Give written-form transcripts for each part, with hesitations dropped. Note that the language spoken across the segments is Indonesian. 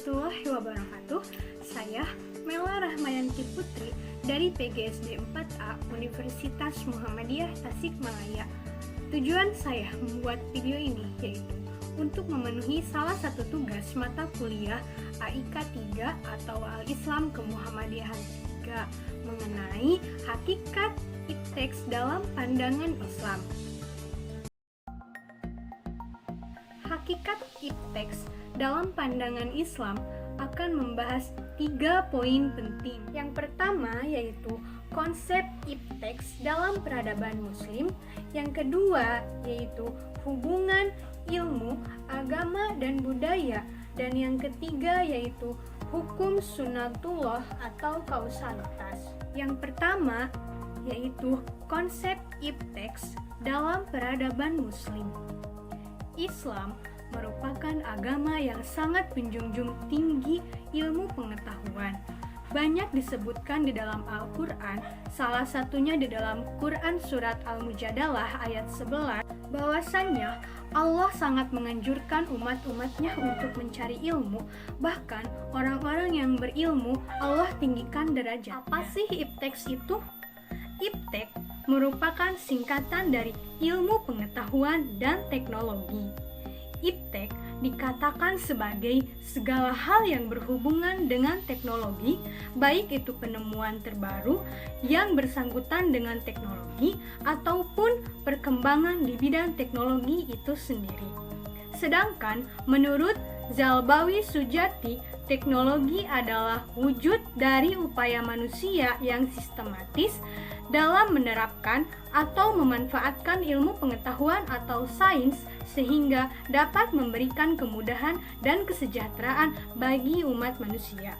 warahmatullahi wabarakatuh. Saya Mela Rahmayanti Putri dari PGSD 4A Universitas Muhammadiyah Tasikmalaya. Tujuan saya membuat video ini yaitu untuk memenuhi salah satu tugas mata kuliah AIK 3 atau Al-Islam Kemuhammadiyahan 3 mengenai hakikat ipteks dalam pandangan Islam. Hakikat ipteks dalam pandangan Islam akan membahas 3 poin penting. Yang pertama yaitu konsep ipteks dalam peradaban Muslim. Yang kedua yaitu hubungan ilmu, agama, dan budaya. Dan yang ketiga yaitu hukum sunatullah atau kausalitas. Yang pertama yaitu konsep ipteks dalam peradaban Muslim. Islam merupakan agama yang sangat menjunjung tinggi ilmu pengetahuan. Banyak disebutkan di dalam Al-Quran, salah satunya di dalam Quran Surat Al-Mujadalah ayat 11, bahwasannya Allah sangat menganjurkan umat-umatnya untuk mencari ilmu. Bahkan orang-orang yang berilmu Allah tinggikan derajatnya. Apa sih ipteks itu? Iptek merupakan singkatan dari ilmu pengetahuan dan teknologi. Iptek dikatakan sebagai segala hal yang berhubungan dengan teknologi, baik itu penemuan terbaru yang bersangkutan dengan teknologi ataupun perkembangan di bidang teknologi itu sendiri. Sedangkan menurut Zalbawi Sujati, teknologi adalah wujud dari upaya manusia yang sistematis dalam menerapkan atau memanfaatkan ilmu pengetahuan atau sains sehingga dapat memberikan kemudahan dan kesejahteraan bagi umat manusia.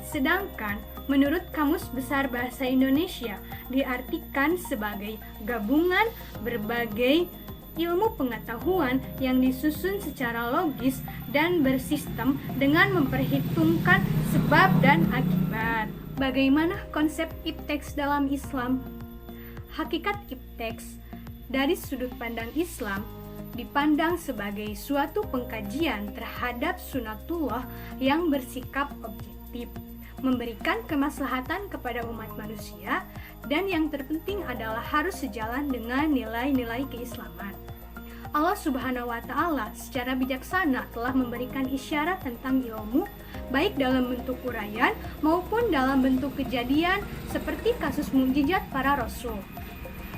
Sedangkan menurut Kamus Besar Bahasa Indonesia diartikan sebagai gabungan berbagai ilmu pengetahuan yang disusun secara logis dan bersistem dengan memperhitungkan sebab dan akibat. Bagaimana konsep ipteks dalam Islam? Hakikat ipteks dari sudut pandang Islam dipandang sebagai suatu pengkajian terhadap sunatullah yang bersikap objektif, memberikan kemaslahatan kepada umat manusia, dan yang terpenting adalah harus sejalan dengan nilai-nilai keislaman. Allah Subhanahu wa Ta'ala secara bijaksana telah memberikan isyarat tentang ilmu, baik dalam bentuk uraian maupun dalam bentuk kejadian seperti kasus mukjizat para rasul.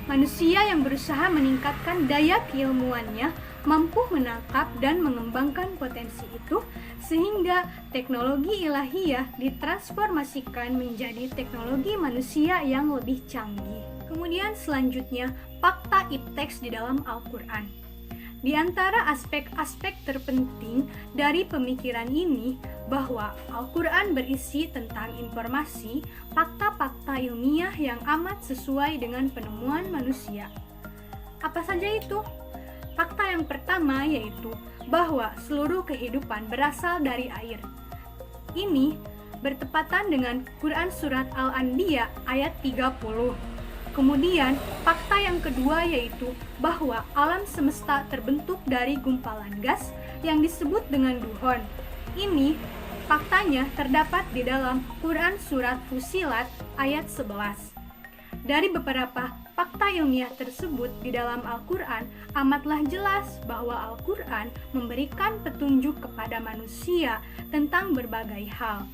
Manusia yang berusaha meningkatkan daya keilmuannya mampu menangkap dan mengembangkan potensi itu sehingga teknologi ilahiyah ditransformasikan menjadi teknologi manusia yang lebih canggih. Kemudian selanjutnya, fakta ipteks di dalam Al-Quran. Di antara aspek-aspek terpenting dari pemikiran ini bahwa Al-Quran berisi tentang informasi, fakta-fakta ilmiah yang amat sesuai dengan penemuan manusia. Apa saja itu? Fakta yang pertama yaitu bahwa seluruh kehidupan berasal dari air. Ini bertepatan dengan Quran Surat Al-Anbiya ayat 30. Kemudian, fakta yang kedua yaitu bahwa alam semesta terbentuk dari gumpalan gas yang disebut dengan duhon. Ini faktanya terdapat di dalam Quran Surat Fussilat ayat 11. Dari beberapa fakta ilmiah tersebut di dalam Al-Quran, amatlah jelas bahwa Al-Quran memberikan petunjuk kepada manusia tentang berbagai hal.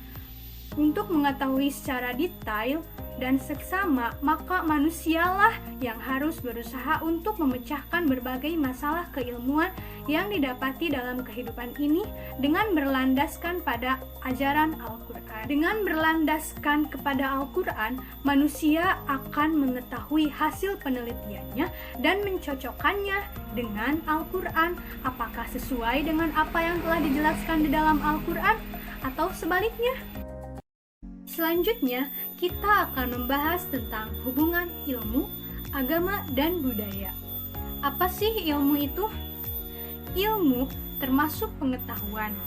Untuk mengetahui secara detail dan seksama, maka manusialah yang harus berusaha untuk memecahkan berbagai masalah keilmuan yang didapati dalam kehidupan ini dengan berlandaskan pada ajaran Al-Quran. Dengan berlandaskan kepada Al-Quran, manusia akan mengetahui hasil penelitiannya dan mencocokkannya dengan Al-Quran, apakah sesuai dengan apa yang telah dijelaskan di dalam Al-Quran atau sebaliknya. Selanjutnya, kita akan membahas tentang hubungan ilmu, agama, dan budaya. Apa sih ilmu itu? Ilmu termasuk pengetahuan.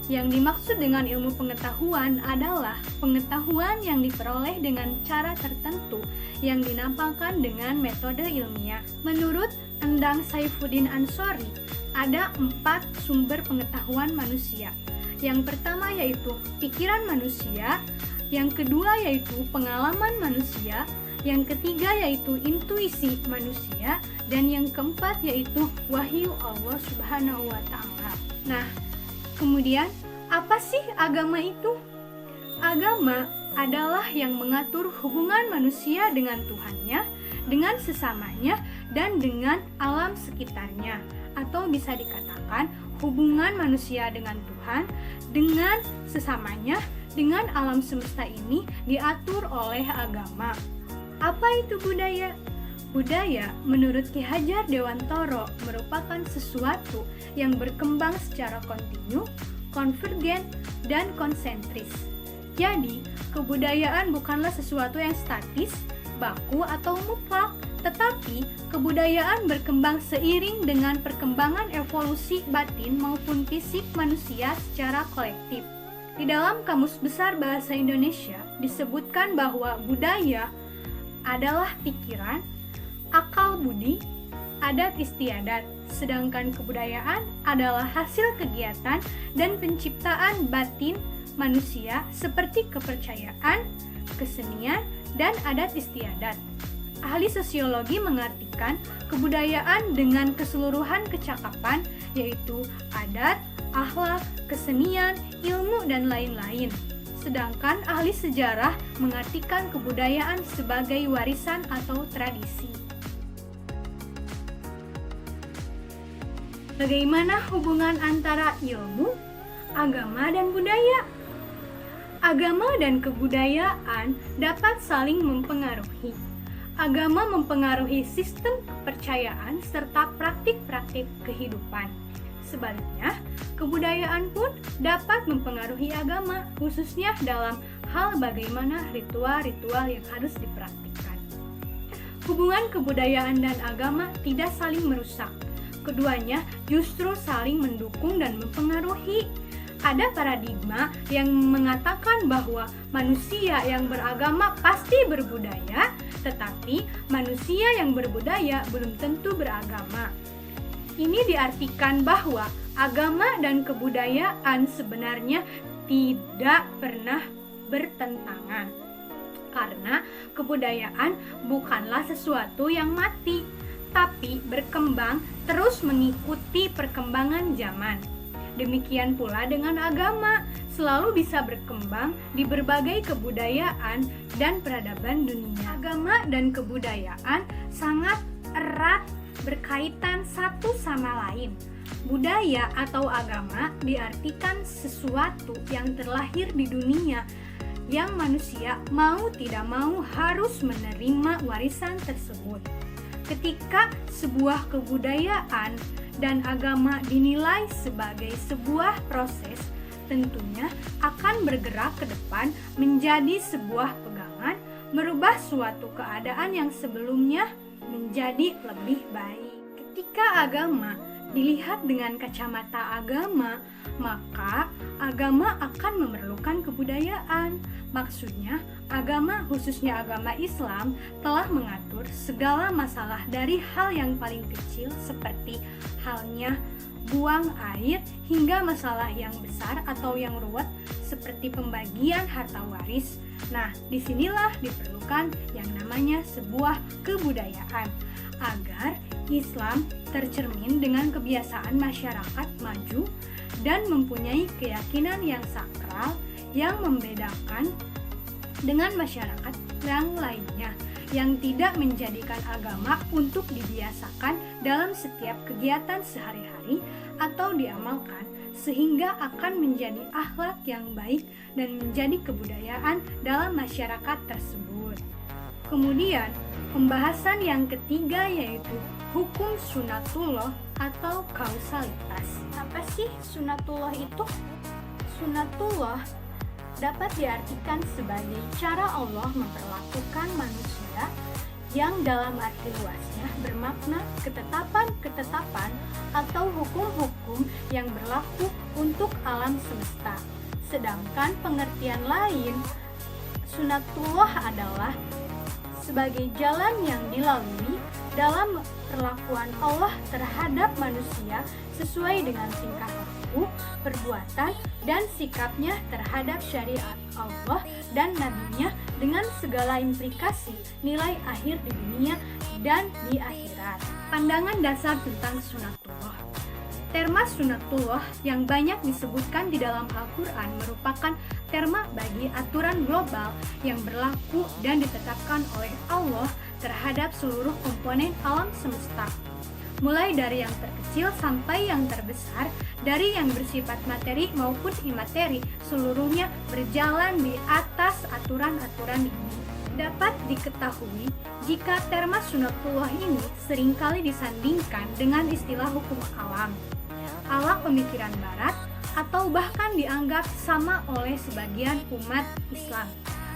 Yang dimaksud dengan ilmu pengetahuan adalah pengetahuan yang diperoleh dengan cara tertentu yang dinampakkan dengan metode ilmiah. Menurut Endang Saifuddin Ansori, ada 4 sumber pengetahuan manusia. Yang pertama yaitu pikiran manusia, yang kedua yaitu pengalaman manusia, yang ketiga yaitu intuisi manusia, dan yang keempat yaitu wahyu Allah Subhanahu wa Ta'ala. Nah, kemudian apa sih agama itu? Agama adalah yang mengatur hubungan manusia dengan Tuhannya, dengan sesamanya, dan dengan alam sekitarnya. Atau bisa dikatakan hubungan manusia dengan Tuhan, dengan sesamanya, dengan alam semesta ini diatur oleh agama. Apa itu budaya? Budaya menurut Ki Hajar Dewantoro merupakan sesuatu yang berkembang secara kontinu, konvergen, dan konsentris. Jadi, kebudayaan bukanlah sesuatu yang statis, baku, atau mutlak, tetapi kebudayaan berkembang seiring dengan perkembangan evolusi batin maupun fisik manusia secara kolektif. Di dalam Kamus Besar Bahasa Indonesia disebutkan bahwa budaya adalah pikiran, akal budi, adat istiadat, sedangkan kebudayaan adalah hasil kegiatan dan penciptaan batin manusia seperti kepercayaan, kesenian, dan adat istiadat. Ahli sosiologi mengartikan kebudayaan dengan keseluruhan kecakapan, yaitu adat, akhlak, kesenian, ilmu, dan lain-lain. Sedangkan ahli sejarah mengartikan kebudayaan sebagai warisan atau tradisi. Bagaimana hubungan antara ilmu, agama, dan budaya? Agama dan kebudayaan dapat saling mempengaruhi. Agama mempengaruhi sistem kepercayaan serta praktik-praktik kehidupan. Sebaliknya, kebudayaan pun dapat mempengaruhi agama, khususnya dalam hal bagaimana ritual-ritual yang harus dipraktikkan. Hubungan kebudayaan dan agama tidak saling merusak. Keduanya justru saling mendukung dan mempengaruhi. Ada paradigma yang mengatakan bahwa manusia yang beragama pasti berbudaya, tetapi manusia yang berbudaya belum tentu beragama. Ini diartikan bahwa agama dan kebudayaan sebenarnya tidak pernah bertentangan. Karena kebudayaan bukanlah sesuatu yang mati, tapi berkembang terus mengikuti perkembangan zaman. Demikian pula dengan agama, selalu bisa berkembang di berbagai kebudayaan dan peradaban dunia. Agama dan kebudayaan sangat erat berkaitan satu sama lain. Budaya atau agama diartikan sesuatu yang terlahir di dunia yang manusia mau tidak mau harus menerima warisan tersebut. Ketika sebuah kebudayaan dan agama dinilai sebagai sebuah proses, tentunya akan bergerak ke depan menjadi sebuah pegangan, merubah suatu keadaan yang sebelumnya menjadi lebih baik. Ketika agama dilihat dengan kacamata agama, maka agama akan memerlukan kebudayaan. Maksudnya, agama, khususnya agama Islam, telah mengatur segala masalah dari hal yang paling kecil seperti halnya buang air hingga masalah yang besar atau yang ruwet seperti pembagian harta waris. Nah, disinilah diperlukan yang namanya sebuah kebudayaan agar Islam tercermin dengan kebiasaan masyarakat maju dan mempunyai keyakinan yang sakral yang membedakan dengan masyarakat yang lainnya, yang tidak menjadikan agama untuk dibiasakan dalam setiap kegiatan sehari-hari atau diamalkan, sehingga akan menjadi akhlak yang baik dan menjadi kebudayaan dalam masyarakat tersebut. Kemudian, pembahasan yang ketiga yaitu hukum sunatullah atau kausalitas. Apa sih sunatullah itu? Sunatullah dapat diartikan sebagai cara Allah memperlakukan manusia yang dalam arti luasnya bermakna ketetapan-ketetapan atau hukum-hukum yang berlaku untuk alam semesta. Sedangkan pengertian lain, sunatullah adalah sebagai jalan yang dilalui dalam perlakuan Allah terhadap manusia sesuai dengan tingkah laku perilaku, perbuatan, dan sikapnya terhadap syariat Allah dan Nabi-Nya dengan segala implikasi nilai akhir di dunia dan di akhirat. Pandangan dasar tentang sunatullah. Terma sunatullah yang banyak disebutkan di dalam Al-Quran merupakan terma bagi aturan global yang berlaku dan ditetapkan oleh Allah terhadap seluruh komponen alam semesta. Mulai dari yang terkecil sampai yang terbesar, dari yang bersifat materi maupun imateri, seluruhnya berjalan di atas aturan-aturan ini. Dapat diketahui jika terma sunatullah ini seringkali disandingkan dengan istilah hukum alam, ala pemikiran barat, atau bahkan dianggap sama oleh sebagian umat Islam.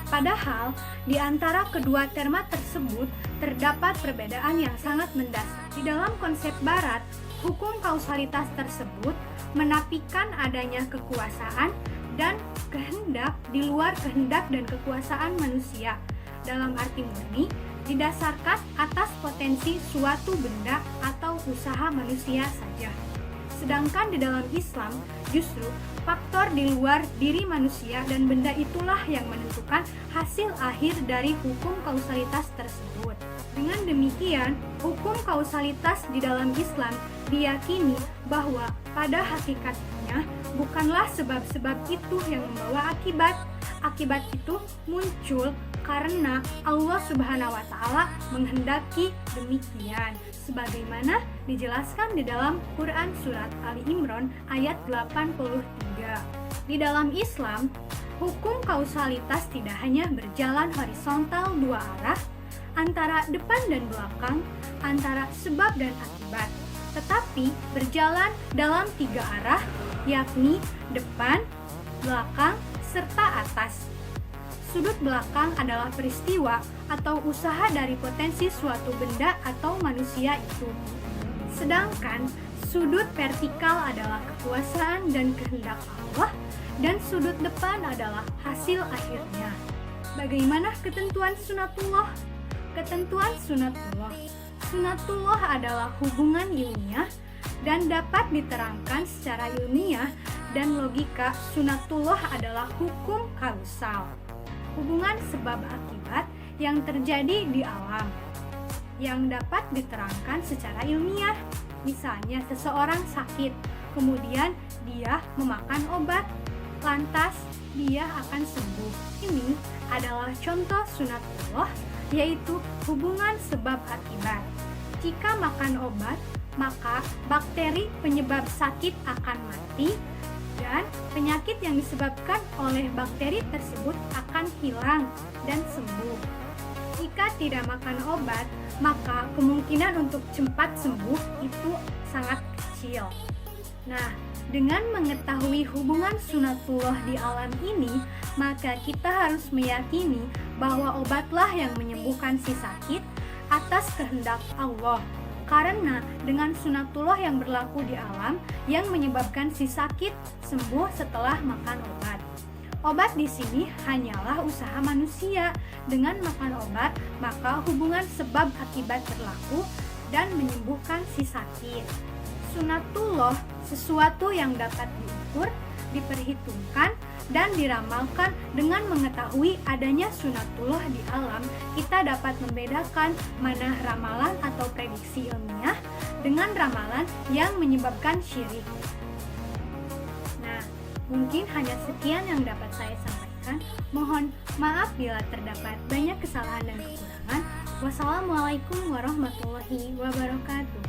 Padahal, di antara kedua terma tersebut terdapat perbedaan yang sangat mendasar. Di dalam konsep barat, hukum kausalitas tersebut menafikan adanya kekuasaan dan kehendak di luar kehendak dan kekuasaan manusia. Dalam arti murni, didasarkan atas potensi suatu benda atau usaha manusia saja. Sedangkan di dalam Islam, justru faktor di luar diri manusia dan benda itulah yang menentukan hasil akhir dari hukum kausalitas tersebut. Dengan demikian, hukum kausalitas di dalam Islam diyakini bahwa pada hakikatnya bukanlah sebab-sebab itu yang membawa akibat. Akibat itu muncul karena Allah Subhanahu wa Ta'ala menghendaki demikian, sebagaimana dijelaskan di dalam Quran Surat Ali Imran ayat 83. Di dalam Islam, hukum kausalitas tidak hanya berjalan horizontal dua arah, antara depan dan belakang, antara sebab dan akibat, tetapi berjalan dalam tiga arah, yakni depan, belakang, serta atas. Sudut belakang adalah peristiwa atau usaha dari potensi suatu benda atau manusia itu. Sedangkan sudut vertikal adalah kekuasaan dan kehendak Allah, dan sudut depan adalah hasil akhirnya. Bagaimana ketentuan sunatullah? Ketentuan sunatullah. Sunatullah adalah hubungan ilmiah dan dapat diterangkan secara ilmiah, dan logika sunatullah adalah hukum kausal. Hubungan sebab akibat yang terjadi di alam yang dapat diterangkan secara ilmiah. Misalnya seseorang sakit, kemudian dia memakan obat, lantas dia akan sembuh. Ini adalah contoh sunatullah, yaitu hubungan sebab akibat. Jika makan obat, maka bakteri penyebab sakit akan mati, dan penyakit yang disebabkan oleh bakteri tersebut akan hilang dan sembuh. Jika tidak makan obat, maka kemungkinan untuk cepat sembuh itu sangat kecil. Nah, dengan mengetahui hubungan sunatullah di alam ini, maka kita harus meyakini bahwa obatlah yang menyembuhkan si sakit atas kehendak Allah. Karena dengan sunatullah yang berlaku di alam yang menyebabkan si sakit sembuh setelah makan obat. Obat di sini hanyalah usaha manusia. Dengan makan obat, maka hubungan sebab akibat berlaku dan menyembuhkan si sakit. Sunatullah sesuatu yang dapat diukur, diperhitungkan, dan diramalkan. Dengan mengetahui adanya sunatullah di alam, kita dapat membedakan mana ramalan atau prediksi ilmiah dengan ramalan yang menyebabkan syirik. Nah, mungkin hanya sekian yang dapat saya sampaikan. Mohon maaf bila terdapat banyak kesalahan dan kekurangan. Wassalamualaikum warahmatullahi wabarakatuh.